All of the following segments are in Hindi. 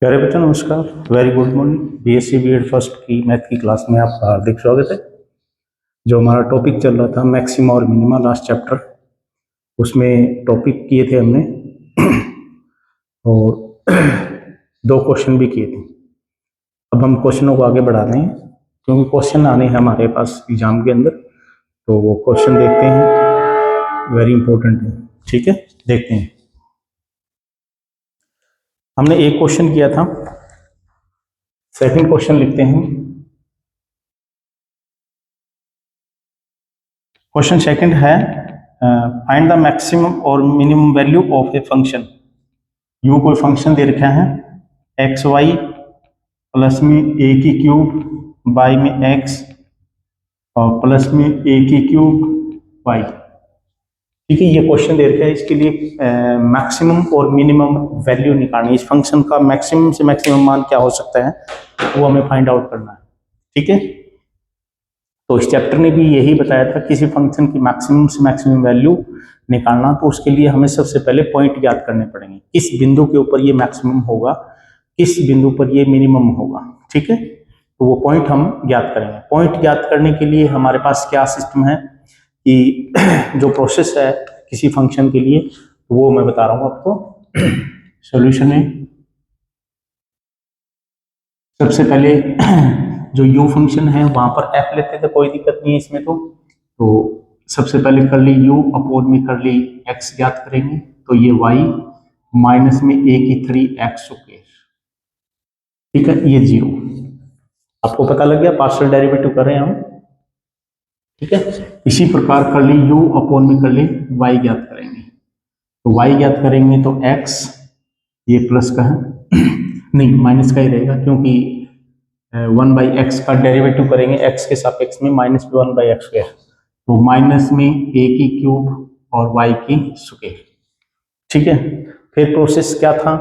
प्यारे बच्चों नमस्कार। Very good morning. BSc BEd first की मैथ की क्लास में आपका हार्दिक स्वागत है। जो हमारा टॉपिक चल रहा था मैक्सिमा और मिनिमा लास्ट चैप्टर, उसमें टॉपिक किए थे हमने और दो क्वेश्चन भी किए थे। अब हम क्वेश्चनों को आगे बढ़ा रहे हैं क्योंकि क्वेश्चन आने हैं हमारे पास एग्जाम के अंदर, तो वो क्वेश्चन देखते हैं, वेरी इंपॉर्टेंट है। ठीक है, देखते हैं। हमने एक क्वेश्चन किया था, सेकंड क्वेश्चन लिखते हैं। क्वेश्चन सेकंड है फाइंड द मैक्सिमम और minimum value of a function. You कोई फंक्शन दे रखा है एक्स वाई प्लस में ए की क्यूब वाई में एक्स और प्लस में ए की क्यूब वाई। ठीक है, ये क्वेश्चन दे रखा है, इसके लिए मैक्सिमम और मिनिमम वैल्यू निकालनी। इस फंक्शन का मैक्सिमम से मैक्सिमम मान क्या हो सकता है वो हमें फाइंड आउट करना है। ठीक है, तो इस चैप्टर ने भी यही बताया था, किसी फंक्शन की मैक्सिमम से मैक्सिमम वैल्यू निकालना, तो उसके लिए हमें सबसे पहले पॉइंट ज्ञात करने पड़ेंगे। किस बिंदु के ऊपर ये मैक्सिमम होगा, किस बिंदु पर ये मिनिमम होगा। ठीक है, तो वो पॉइंट हम ज्ञात करेंगे। पॉइंट ज्ञात करने के लिए हमारे पास क्या सिस्टम है कि जो प्रोसेस है किसी फंक्शन के लिए, वो मैं बता रहा हूँ आपको सॉल्यूशन में। सबसे पहले जो u फंक्शन है वहां पर f लेते थे, कोई दिक्कत नहीं है इसमें। तो सबसे पहले कर ली u अपॉन में कर ली x ज्ञात करेंगे, तो ये y माइनस में a की 3x स्क्वायर। ठीक है, ये 0 आपको पता लग गया, पार्शियल डेरिवेटिव कर रहे हैं हम। ठीक है, इसी प्रकार कर ली u अपॉन में कर ली y ज्ञात करेंगे, तो y ज्ञात करेंगे तो x ये प्लस का है नहीं माइनस का ही रहेगा, क्योंकि 1/x का डेरिवेटिव करेंगे x के सापेक्ष में माइनस 1/x स्क्वायर, तो माइनस में a की क्यूब और y की स्क्वायर। ठीक है, फिर प्रोसेस क्या था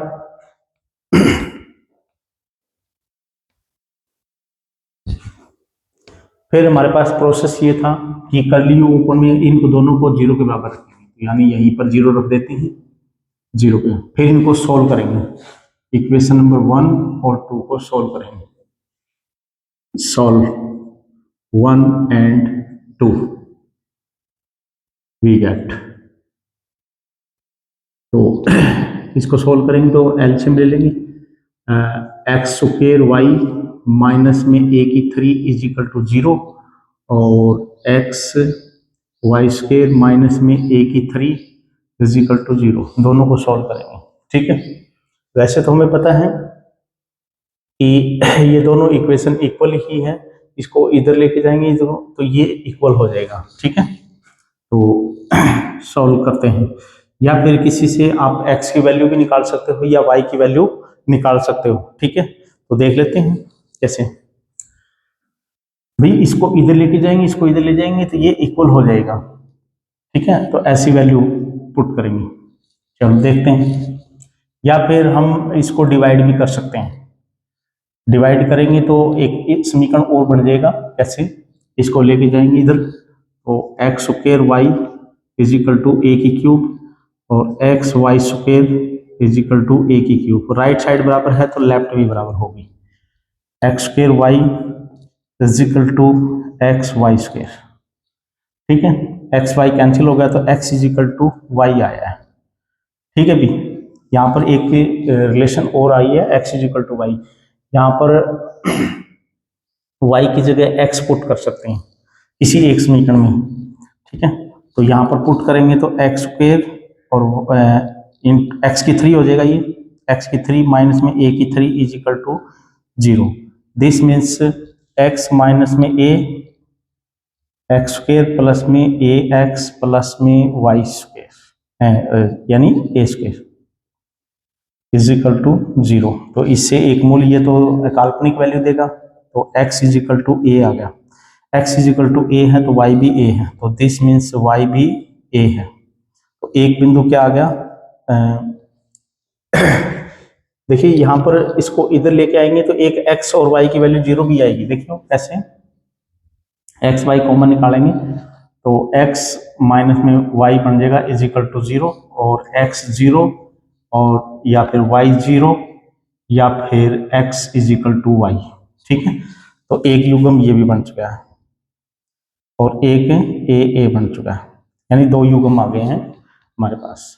फिर हमारे पास प्रोसेस ये था कि कर ली ऊपर में इनको दोनों को 0 के बराबर रखेंगे, यानी यहीं पर 0 रख देते हैं 0 पे। फिर इनको सोल्व करेंगे, इक्वेशन नंबर 1 और 2 को सोल्व करेंगे। solve 1 and 2 we get, तो इसको सोल्व करेंगे तो एलसीएम ले लेंगे। एक्स स्क्वायर वाई माइनस में ए की 3 इज इक्वल टू 0 और एक्स वाई स्क्वायर माइनस में ए की 3 इज इक्वल टू 0, दोनों को सोल्व करेंगे। ठीक है, वैसे तो हमें पता है कि ये दोनों इक्वेशन इक्वल ही है, इसको इधर लेके जाएंगे इधर, तो ये इक्वल हो जाएगा। ठीक है, तो सॉल्व करते हैं, या फिर किसी से आप x की वैल्यू भी निकाल सकते हो या y की वैल्यू निकाल सकते हो। ठीक है, तो देख लेते हैं कैसे। भाई इसको इधर लेके जाएंगे, इसको इधर ले जाएंगे तो ये इक्वल हो जाएगा। ठीक है, तो ऐसी वैल्यू पुट करेंगे। चलो देखते हैं, या फिर हम इसको डिवाइड भी कर सकते हैं। डिवाइड करेंगे तो एक समीकरण और बन जाएगा। कैसे, इसको लेके जाएंगे इधर, तो x square y is equal to a की क्यूब और x y square is equal to a की क्यूब। राइट साइड बराबर है तो लेफ्ट भी बराबर होगी। X square y is equal to x y square. ठीक है, एक्स वाई कैंसिल हो गया तो x is equal to y आया है। ठीक है भी, यहाँ पर एक रिलेशन और आई है, x is equal to y. यहाँ पर y की जगह x पुट कर सकते हैं इसी एक समीकरण में। ठीक है, तो यहाँ पर पुट करेंगे तो एक्स स्क्वायर और एक्स की 3 हो जाएगा, ये एक्स की 3 माइनस में a की 3 is equal to 0। This means x minus में a एक्स स्क्वायर प्लस में a x प्लस में y स्क्वायर यानी a square is equal to 0। तो इससे एक मूल ये तो काल्पनिक वैल्यू देगा, तो x is equal to a आ गया। x is equal to a है तो y भी a है, तो दिस मीन्स y भी a है। तो एक बिंदु क्या आ गया, देखिए यहाँ पर इसको इधर लेके आएंगे तो एक x और y की वैल्यू 0 भी आएगी। देखियो कैसे, x y कॉमन निकालेंगे तो x माइनस में y बन जाएगा इज इक्वल टू 0 और x 0 और या फिर y 0 या फिर x is equal to y. ठीक है, तो एक युग्म ये भी बन चुका है और एक ए बन चुका है, यानी दो युग्म आ गए हैं हमारे पास।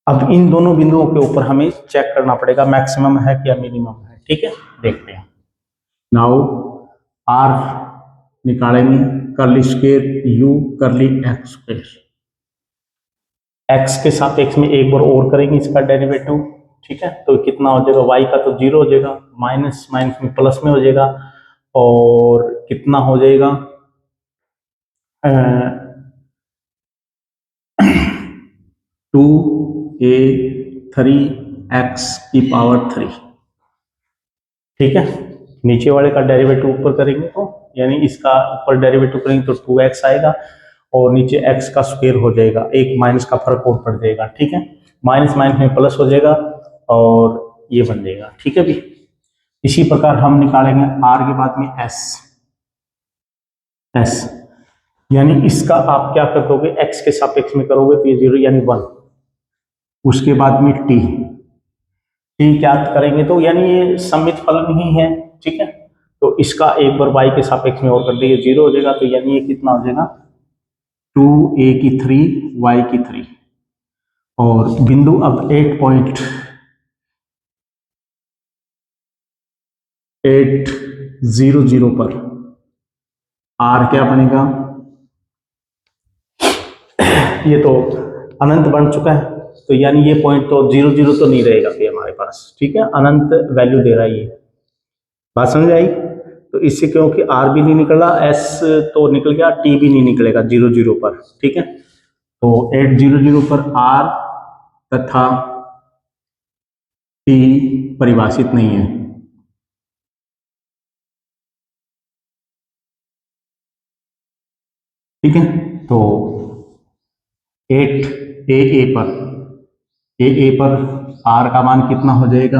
अब इन दोनों बिंदुओं के ऊपर हमें चेक करना पड़ेगा मैक्सिमम है क्या मिनिमम है। ठीक है, देखते हैं। नाउ आर निकालेंगे, curly square you curly x square, x के सापेक्ष में एक बार और करेंगे इसका डेरिवेटिव। ठीक है, तो कितना हो जाएगा, वाई का तो जीरो हो जाएगा, माइनस माइनस में प्लस में हो जाएगा, और कितना हो जाएगा 2a3x⁻3। ठीक है, नीचे वाले का डेरिवेटिव ऊपर करेंगे तो, यानी इसका ऊपर डेरिवेटिव करेंगे तो 2x आएगा, और नीचे x का स्क्वायर हो जाएगा, एक माइनस का फर्क और पड़ जाएगा। ठीक है, माइनस माइनस में प्लस हो जाएगा और ये बन जाएगा। ठीक है भी, इसी प्रकार हम निकालेंगे r के बाद में s, यानी इसका आप क्या कर दोगे, x के सापेक्ष में करोगे तो ये 0 यानी 1, उसके बाद में t क्या करेंगे तो, यानी ये सम्मित फलन ही है। ठीक है, तो इसका एक बार y के सापेक्ष में और कर देंगे, 0 हो जाएगा, तो यानी ये कितना हो जाएगा 2a3 y3। और बिंदु अब 8.800 पर r क्या बनेगा, ये तो अनंत बन चुका है, तो यानी ये पॉइंट तो 0 तो नहीं रहेगा फिर हमारे पास। ठीक है, अनंत वैल्यू दे रहा है ये, बात समझ आई। तो इससे क्योंकि r भी नहीं निकला, s तो निकल गया, t भी नहीं निकलेगा 0 पर। ठीक है, तो 800 पर r तथा t परिभाषित नहीं है। ठीक है, तो 8 ए पर r का मान कितना हो जाएगा,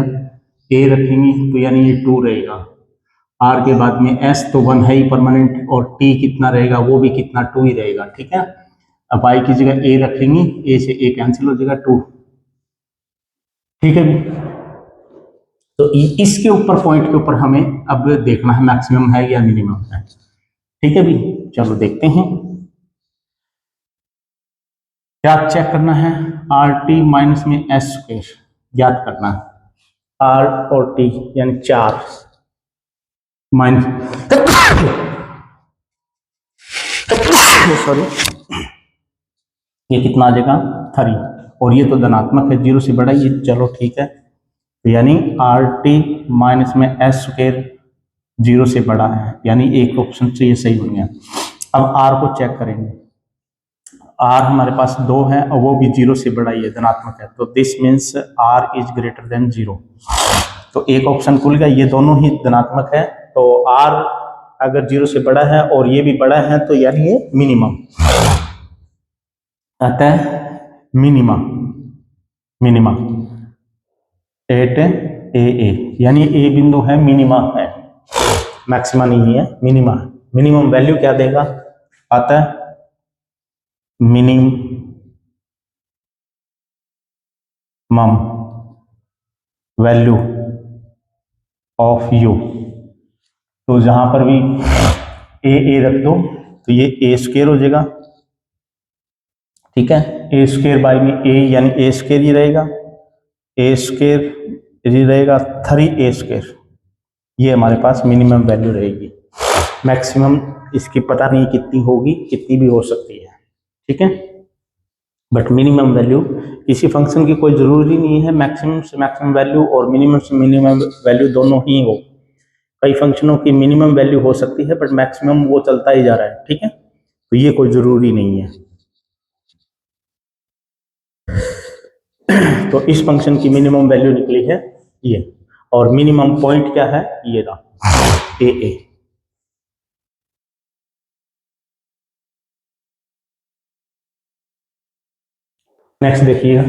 a रखेंगे तो यानी ये 2 रहेगा, r के बाद में s तो 1 है ही परमानेंट, और t कितना रहेगा, वो भी कितना 2 ही रहेगा। ठीक है, अब y की जगह a रखेंगे, a से a कैंसिल हो जाएगा 2। ठीक है भी, तो इसके ऊपर पॉइंट के ऊपर हमें अब देखना है मैक्सिमम है या मिनिमम है। ठीक है भी, चलो देखते हैं क्या चेक करना है, आर टी माइनस में एस स्क्वायर ज्ञात करना है, आर और टी यानी 4 माइनस सॉरी, ये कितना आ जाएगा 3, और ये तो धनात्मक है, 0 से बड़ा ये, चलो ठीक है, तो यानी आर टी माइनस में एस स्क्वायर 0 से बड़ा है, यानी एक ऑप्शन से ये सही बन गया। अब आर को चेक करेंगे, आर हमारे पास 2 है और वो भी 0 से बड़ा ही है, धनात्मक है, तो this means r is greater than 0। तो एक ऑप्शन खुल गया, ये दोनों ही धनात्मक है, तो आर अगर 0 से बड़ा है और ये भी बड़ा है तो यानी ये मिनिमम, अतः मिनिमम मिनिमम 8 ए, यानी ए बिंदु है, मिनिमा है, मैक्सिमा नहीं है, मिनिमा है। मिनिमम वैल्यू क्या देगा, अतः मिनिमम वैल्यू ऑफ यू, तो जहां पर भी ए रख दो तो ये ए स्क्वायर हो जाएगा। ठीक है, ए स्क्वायर बाई में ए, यानी ए स्क्वायर ही रहेगा, ए स्क्वायर ही रहेगा 3 ए स्क्वायर, ये हमारे पास मिनिमम वैल्यू रहेगी। मैक्सिमम इसकी पता नहीं कितनी होगी, कितनी भी हो सकती है। ठीक है, बट मिनिमम वैल्यू किसी फंक्शन की कोई जरूरी नहीं है मैक्सिमम से मैक्सिमम वैल्यू और मिनिमम से मिनिमम वैल्यू दोनों ही हो, कई फंक्शनों की मिनिमम वैल्यू हो सकती है बट मैक्सिमम वो चलता ही जा रहा है। ठीक है, तो ये कोई जरूरी नहीं है। तो इस फंक्शन की मिनिमम वैल्यू निकली है ये, और मिनिमम पॉइंट क्या है, ये रहा ए। नेक्स्ट देखिएगा,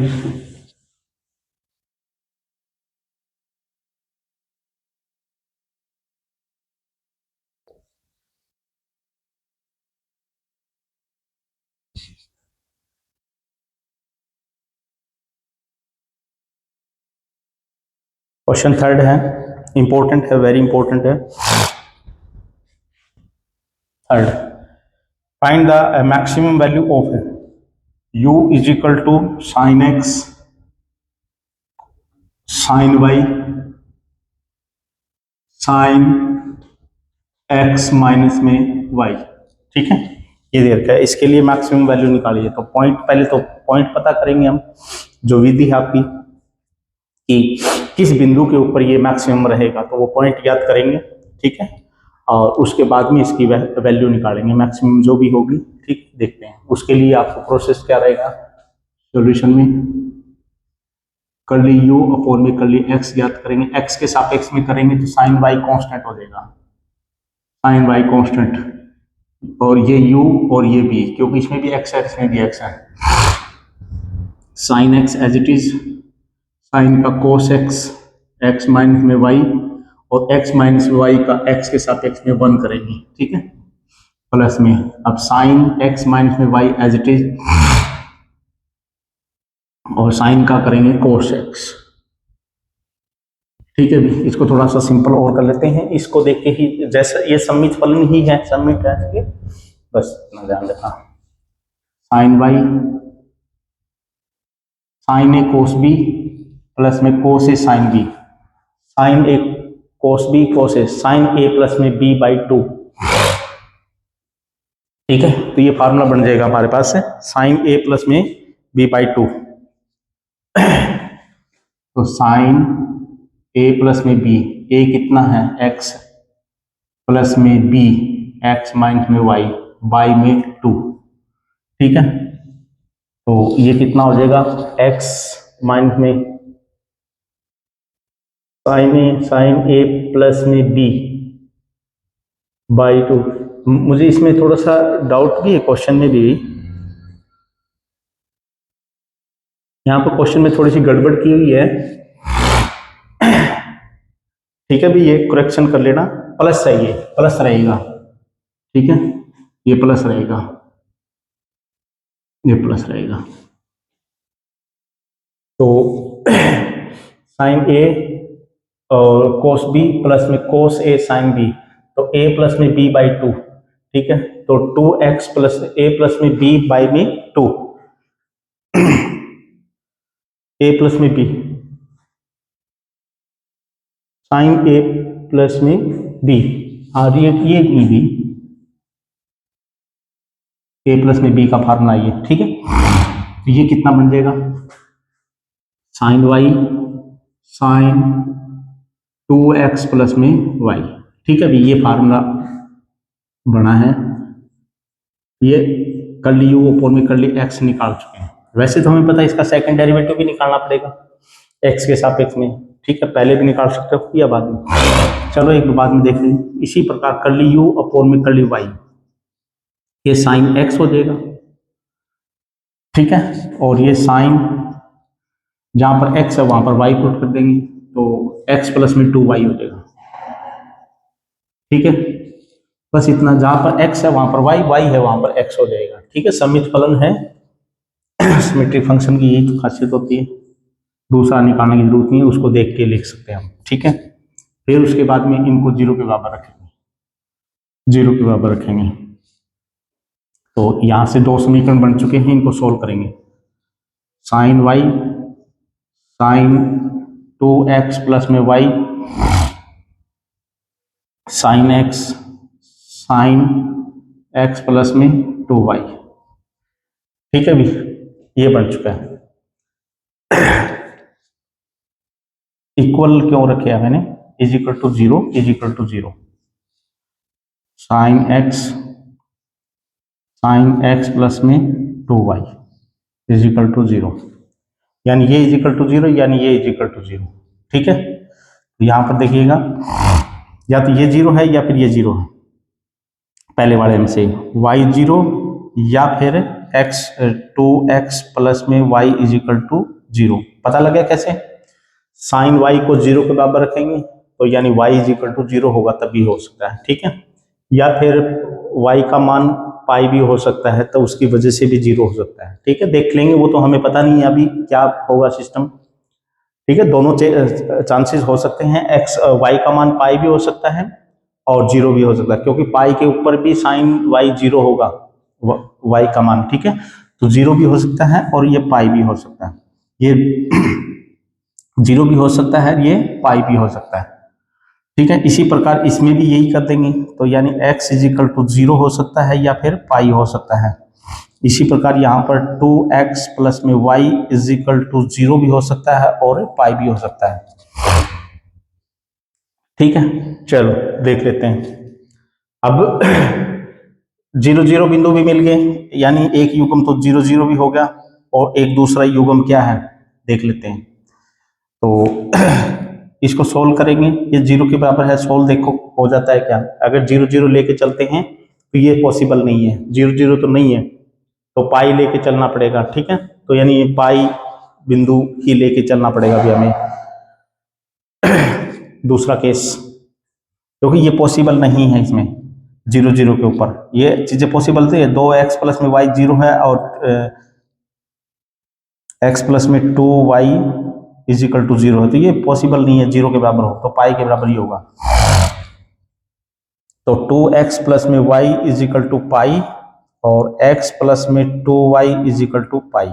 क्वेश्चन थर्ड है, इंपॉर्टेंट है, वेरी इंपॉर्टेंट है। Third, find the maximum value of u is equal to sine x sine y sine x minus में y। ठीक है, ये दे रखा है, इसके लिए मैक्सिमम वैल्यू निकालिए। तो पॉइंट, पहले तो पॉइंट पता करेंगे हम, जो विधि है आपकी कि किस बिंदु के ऊपर ये मैक्सिमम रहेगा, तो वो पॉइंट याद करेंगे। ठीक है, और उसके बाद में इसकी वैल्यू निकालेंगे, मैक्सिमम जो भी होगी। ठीक, देखते हैं उसके लिए आपको प्रोसेस क्या रहेगा। सॉल्यूशन में कर्ली u अपॉन में कर्ली x ज्ञात करेंगे, x के सापेक्ष में करेंगे तो साइन y कांस्टेंट हो जाएगा, साइन y कांस्टेंट, और ये u और ये b, क्योंकि इसमें भी x है इसमें भी x है, sine x as it is, sine का कोस x, x माइनस में y, और x माइनस y का x के सापेक्ष में 1 करेंगे। ठीक है, प्लस में अब साइन x माइनस में y एज इट इज, और साइन का करेंगे कोस x। ठीक है, भी इसको थोड़ा सा सिंपल और कर लेते हैं, इसको देख के ही, जैसे ये सम्मित फलन ही है, सम्मित है, बस इतना ध्यान रखा। साइन y साइन ए कोस बी प्लस में cos a sine B, sign A cos B cos a, sign A plus में बी बाई 2। ठीक है, तो ये फार्मूला बन जाएगा हमारे पास है, साइन ए प्लस में बी बाई 2। तो साइन ए प्लस में बी, ए कितना है x, प्लस में बी x माइनस में y, बाई में 2। ठीक है, तो ये कितना हो जाएगा, x माइनस में साइन ए प्लस में बी बाई 2। मुझे इसमें थोड़ा सा डाउट भी है, क्वेश्चन में भी, यहाँ पर क्वेश्चन में थोड़ी सी गड़बड़ की हुई है। ठीक है, भी ये करेक्शन कर लेना, प्लस चाहिए, प्लस रहेगा। ठीक है, ये प्लस रहेगा, ये प्लस रहेगा। तो साइन ए और कोस बी प्लस में कोस ए साइन बी, तो a प्लस में b बाई 2। ठीक है, तो 2x प्लस a प्लस में b बाई में 2, a प्लस में b, साइन a प्लस में b, और ये नहीं भी, a प्लस में b का फार्मूला ये। ठीक है, तो ये कितना बन जाएगा, sine y sine 2x plus में y। ठीक है, ये फार्मूला बना है, ये कर्ली u अपॉन में कर्ली x निकाल चुके हैं। वैसे तो हमें पता है इसका सेकंड डेरिवेटिव भी निकालना पड़ेगा x के सापेक्ष में। ठीक है, पहले भी निकाल सकते हो या बाद में, चलो एक बाद में देख लेंगे। इसी प्रकार कर्ली u अपॉन में कर्ली y, ये साइन x हो जाएगा। ठीक है, और ये साइन, जहां पर x है वहां पर y पुट कर देंगे, तो x प्लस में 2y हो जाएगा। ठीक है, बस इतना, जहां पर x है वहां पर y है वहां पर x हो जाएगा। ठीक है, सममित फलन है, सिमेट्रिक फंक्शन की यही तो खासियत होती है, दूसरा निकालने की जरूरत नहीं है, उसको देख के लिख सकते हैं हम। ठीक है, फिर उसके बाद में इनको 0 के बराबर रखेंगे, 0 के बराबर रखेंगे। तो यहां से 2 समीकरण बन चुके हैं, इनको सोल्व करेंगे। Sine y sine 2x plus में y, sine x sine x plus में 2y। ठीक है, भी ये बन चुका है। इक्वल क्यों रखे है मैंने, is equal to 0, is equal to 0, sine x plus में 2y इज इक्वल टू 0, यानी ये इज इक्वल टू 0, यानी ये इज इक्वल टू 0। ठीक है, तो यहां पर देखिएगा, या तो ये 0 है या फिर ये 0 है, पहले वाले में से y 0, या फिर x 2x प्लस में y इज इक्वल टू 0। पता लगा कैसे, साइन y को 0 के बराबर रखेंगे, तो यानी y इज इक्वल टू 0 होगा, तभी हो सकता है। ठीक है, या फिर y का मान पाई भी हो सकता है, तो उसकी वजह से भी 0 हो सकता है। ठीक है, देख लेंगे, वो तो हमें पता नहीं है अभी क्या होगा सिस्टम। ठीक है, दोनों चांसेस हो सकते हैं, एक्स वाई का मान पाई भी हो सकता है और जीरो भी हो सकता है, क्योंकि पाई के ऊपर भी साइन वाई जीरो होगा वाई का मान, ठीक है, तो जीरो भी हो सकता है और ये पाई भी हो सकता है, ये जीरो भी हो सकता है, ये पाई भी हो सकता है, ठीक है। इसी प्रकार इसमें भी यही कर देंगे, तो यानी x is equal to zero हो सकता है या फिर पाई हो सकता है। इसी प्रकार यहाँ पर 2x प्लस में y is equal to zero भी हो सकता है और पाई भी हो सकता है, ठीक है। चलो देख लेते हैं अब। जीरो जीरो बिंदु भी मिल गए, यानी एक युग्म तो जीरो जीरो भी हो गया और एक दूसरा युग्म क्या है देख लेते हैं। तो इसको सोल्व करेंगे, ये जीरो के बराबर है, सोल्व देखो हो जाता है क्या। अगर जीरो जीरो लेके चलते हैं तो ये पॉसिबल नहीं है, जीरो जीरो तो नहीं है, तो पाई लेके चलना पड़ेगा, ठीक है। तो यानी पाई बिंदु ही लेके चलना पड़ेगा अभी हमें, दूसरा केस, क्योंकि ये पॉसिबल नहीं है इसमें जीरो जीरो के ऊपर, ये चीजें पॉसिबल थी, 2x प्लस में y जीरो है और x प्लस में 2y is equal to zero है, तो ये पॉसिबल नहीं है जीरो के बराबर हो, तो पाई के बराबर ही होगा। तो 2x प्लस में y इज इक्वल टू पाई और x प्लस में 2y इज इक्वल टू पाई,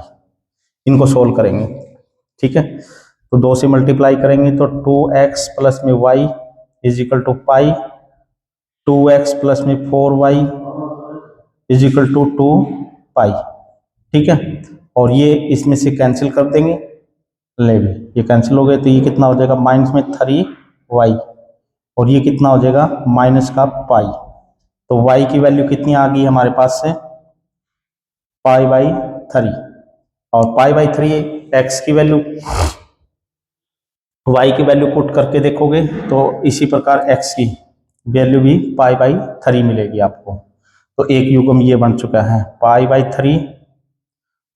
इनको सोल्व करेंगे, ठीक है। तो 2 से मल्टीप्लाई करेंगे तो 2x प्लस में y is equal to pi, 2x plus में 4y इज इक्वल टू 2 पाई, ठीक है। और ये इसमें से कैंसिल कर देंगे, ले भी ये कैंसिल हो गए, तो ये कितना हो जाएगा माइनस में 3y और ये कितना हो जाएगा माइनस का पाई। तो y की वैल्यू कितनी आ गई हमारे पास से पाई बाई 3, और पाई बाई 3 x की वैल्यू, y की वैल्यू पुट करके देखोगे तो इसी प्रकार x की वैल्यू भी पाई बाई 3 मिलेगी आपको। तो एक युग्म ये बन चुका है पाई बाई 3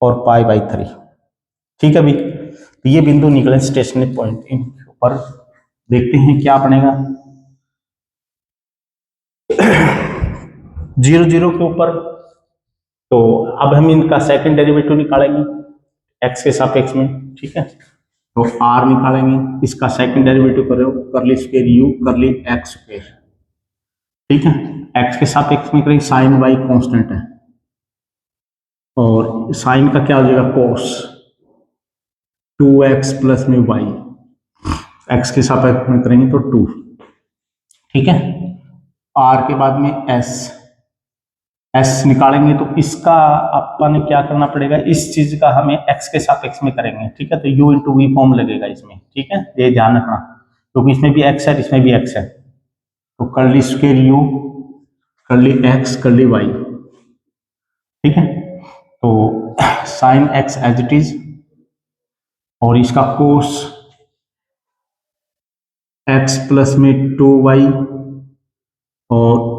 और पाई बाई 3, ठीक है भी। तो ये बिंदु निकले स्टेशनरी पॉइंट, इनके ऊपर देखते हैं क्या बनेगा। जीरो जीरो के ऊपर, तो अब हम इनका सेकंड डेरिवेटिव निकालेंगे x के सापेक्ष में, ठीक है। तो r निकालेंगे, इसका सेकंड डेरिवेटिव करो, करली square u curly x square, ठीक है। x के सापेक्ष में करेंगे, साइन y कांस्टेंट है और साइन का क्या हो जाएगा cos 2x प्लस में y, x के सापेक्ष में करेंगे तो 2, ठीक है। r के बाद में s निकालेंगे, तो इसका अपन क्या करना पड़ेगा, इस चीज का हमें x के सापेक्ष में करेंगे, ठीक है। तो u इंटू वी फॉर्म लगेगा इसमें, ठीक है, ये ध्यान रखना, क्योंकि इसमें भी x है इसमें भी x है। तो curly square u curly x curly y, ठीक है। तो sine x as it is और इसका कोस x प्लस में 2y और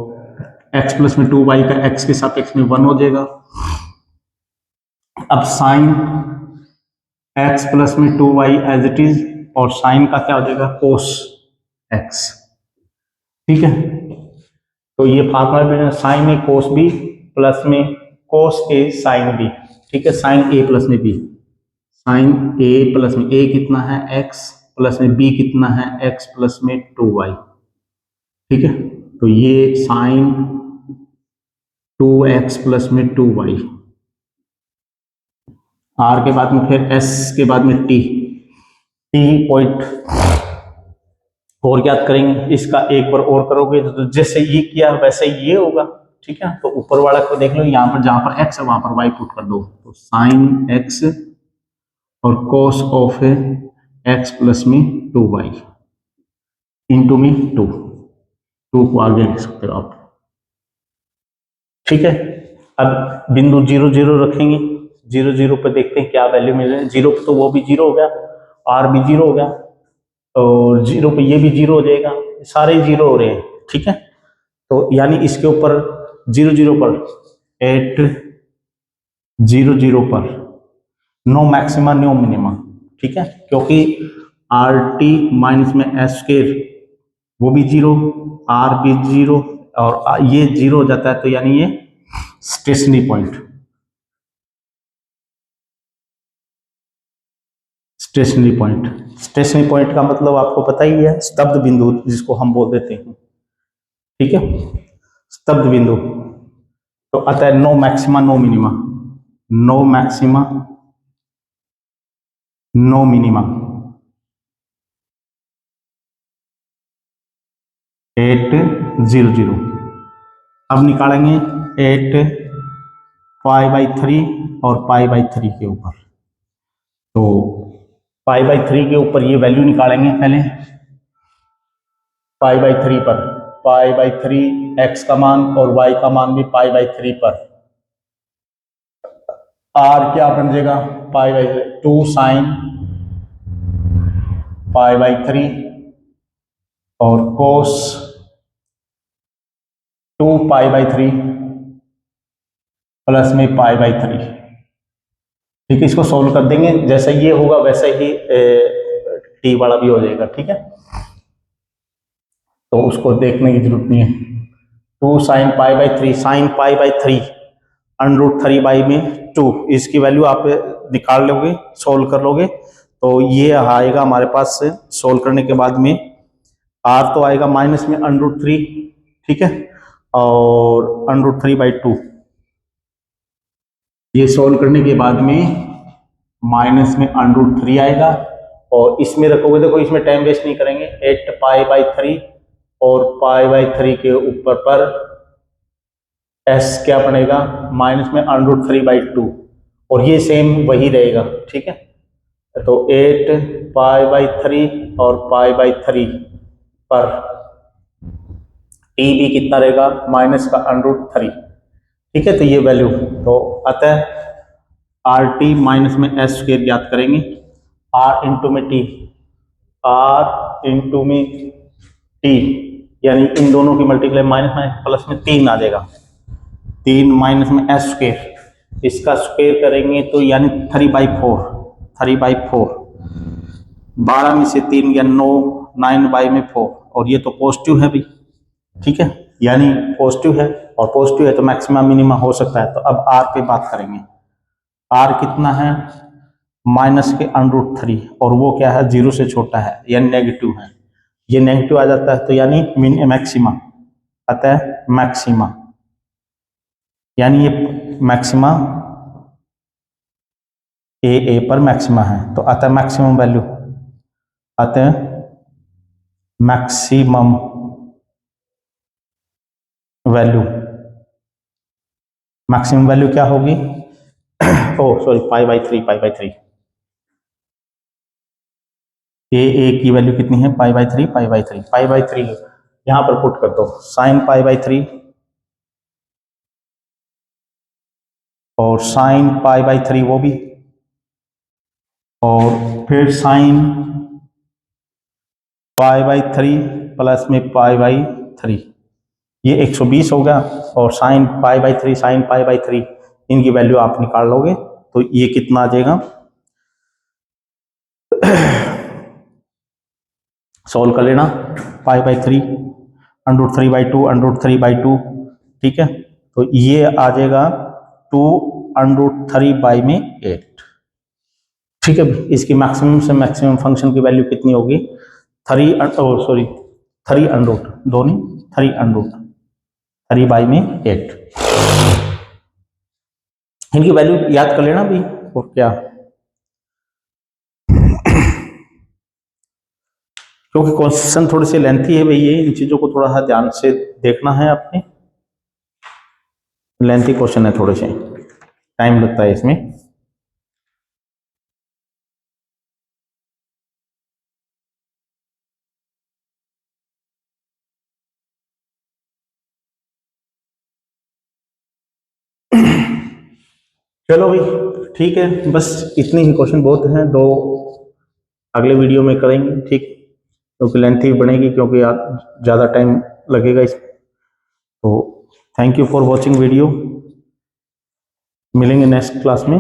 x प्लस में 2y का x के सापेक्ष में 1 हो जाएगा। अब साइन x प्लस में 2y एज इट इज और साइन का क्या हो जाएगा कोस x, ठीक है। तो ये फार्मूला में साइन ए कोस बी प्लस में कोस ए साइन बी, ठीक है। साइन ए प्लस में बी, साइन ए प्लस में ए कितना है x प्लस में बी कितना है x प्लस में 2y, ठीक है। तो ये साइन 2x प्लस में 2y, r के बाद में फिर s के बाद में t पॉइंट और ज्ञात करेंगे। इसका एक बार और करोगे तो जैसे ये किया वैसे ये होगा, ठीक है। तो ऊपर वाला को देख लो, यहाँ पर जहां पर x है वहां पर y पुट कर दो, तो साइन x और cos ऑफ x प्लस में 2y इंटू में 2 को आगे लिख सकते हो आप, ठीक है। अब बिंदु जीरो जीरो रखेंगे, जीरो जीरो पर देखते हैं क्या वैल्यू मिल रही है। जीरो पे तो वो भी जीरो हो गया, r भी जीरो हो गया और जीरो पे ये भी जीरो हो जाएगा, सारे जीरो हो रहे हैं, ठीक है। तो यानी इसके ऊपर जीरो जीरो पर एट जीरो जीरो पर नो मैक्सिमा नो मिनिमा, ठीक है, क्योंकि आर टी माइनस में एस स्क्वायर वो भी जीरो, आर भी जीरो और ये जीरो हो जाता है, तो यानी ये स्टेशनरी पॉइंट। स्टेशनरी पॉइंट का मतलब आपको पता ही है, स्तब्ध बिंदु जिसको हम बोल देते हैं, ठीक है, स्तब्ध बिंदु। तो अतः no maxima no minima, no maxima no minima, 800। अब निकालेंगे 8π/3 और π/3 के ऊपर। तो π/3 के ऊपर ये वैल्यू निकालेंगे पहले, π/3 पर, π/3 x का मान और y का मान भी π/3 पर। r क्या बन जाएगा, π/2 sin π/3 और cos 2π/3 प्लस में π/3। ठीक है, इसको सोल्व कर देंगे, जैसा ये होगा वैसे ही टी वाला भी हो जाएगा, ठीक है, तो उसको देखने की जरूरत नहीं है। 2 sin π/3, sin π/3 √3 बाई में 2, इसकी वैल्यू आप निकाल लोगे, सोल्व कर लोगे, तो ये आएगा हमारे पास। सोल्व करने के बाद में r तो आएगा माइनस में √3, ठीक है, और √3/2। ये सोल्व करने के बाद में माइनस में √3 आएगा, और इसमें रखोगे, देखो इसमें टाइम वेस्ट नहीं करेंगे, 8π/3 और π/3 के ऊपर पर s क्या बनेगा, माइनस में √3/2, और ये सेम वही रहेगा, ठीक है। तो 8π/3 और π/3 पर t भी कितना रहेगा, माइनस का √3, ठीक है। तो ये वैल्यू, तो अतः RT माइनस में s² ज्ञात करेंगे, r इंटू में t, r इंटू में t, यानी इन दोनों की मल्टीप्लाई माइनस में प्लस में 3 आ जाएगा, 3 माइनस में s², इसका स्क्वायर करेंगे तो यानी 3/4, 3/4, 12 में से 3 या 9, 9/4, और ये तो पॉजिटिव है भी, ठीक है, यानी पॉजिटिव है, और पॉजिटिव है तो मैक्सिमम मिनिमा हो सकता है। तो अब r पे बात करेंगे, r कितना है, माइनस के √3, और वो क्या है, 0 से छोटा है, यानी नेगेटिव है, ये नेगेटिव आ जाता है, तो यानी मैक्सिमा, अतः मैक्सिमा, यानी ये मैक्सिमा ए पर मैक्सिमा है, तो अतः मैक्सिमम वैल्यू, अतः मैक्सिमम वैल्यू, मैक्सिमम वैल्यू क्या होगी, ओ सॉरी, π/3, ए की वैल्यू कितनी है, π/3 यहां पर पुट कर दो, साइन π/3 और साइन π/3 वो भी, और फिर साइन π/3 प्लस में π/3, ये 120 होगा, और साइन π/3 साइन π/3 इनकी वैल्यू आप निकाल लोगे, तो ये कितना आ जाएगा, सोल्व कर लेना, π/3 √3/2 √3/2, ठीक है, तो ये आ जाएगा 2√3/8, ठीक है। इसकी मैक्सिमम से मैक्सिमम फंक्शन की वैल्यू कितनी होगी, 3/8, इनकी वैल्यू याद कर लेना भी, और क्या, क्योंकि क्वेश्चन थोड़े से लेंथी है भाई, ये इन चीजों को थोड़ा सा ध्यान से देखना है आपने, लेंथी क्वेश्चन है, थोड़े से टाइम लगता है इसमें। चलो भाई ठीक है, बस इतनी ही क्वेश्चन बहुत हैं, दो अगले वीडियो में करेंगे, ठीक, क्योंकि लेंथी बनेगी, क्योंकि ज़्यादा टाइम लगेगा इस। तो thank you for watching video, मिलेंगे नेक्स्ट क्लास में।